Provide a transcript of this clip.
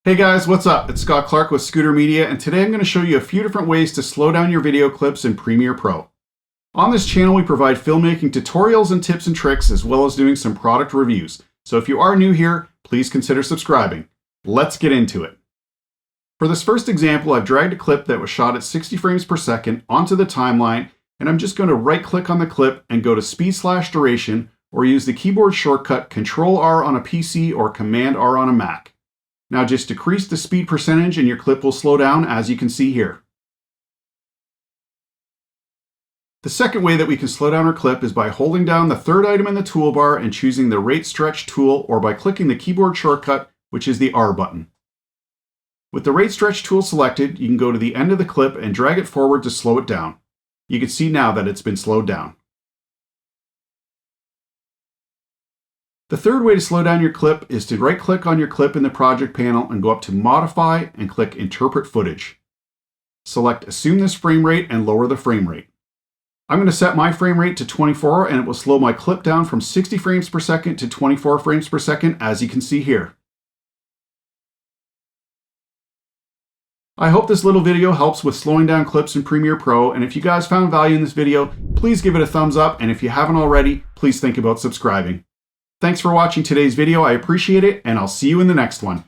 Hey guys, what's up? It's Scott Clark with Scooter Media, and today I'm going to show you a few different ways to slow down your video clips in Premiere Pro. On this channel, we provide filmmaking tutorials and tips and tricks, as well as doing some product reviews. So if you are new here, please consider subscribing. Let's get into it. For this first example, I've dragged a clip that was shot at 60 frames per second onto the timeline, and I'm just going to right-click on the clip and go to Speed/Duration, or use the keyboard shortcut Control-R on a PC or Command-R on a Mac. Now just decrease the speed percentage and your clip will slow down, as you can see here. The second way that we can slow down our clip is by holding down the third item in the toolbar and choosing the Rate Stretch tool, or by clicking the keyboard shortcut, which is the R button. With the Rate Stretch tool selected, you can go to the end of the clip and drag it forward to slow it down. You can see now that it's been slowed down. The third way to slow down your clip is to right-click on your clip in the project panel and go up to Modify and click Interpret Footage. Select Assume this frame rate and lower the frame rate. I'm going to set my frame rate to 24, and it will slow my clip down from 60 frames per second to 24 frames per second, as you can see here. I hope this little video helps with slowing down clips in Premiere Pro, and if you guys found value in this video, please give it a thumbs up, and if you haven't already, please think about subscribing. Thanks for watching today's video, I appreciate it, and I'll see you in the next one.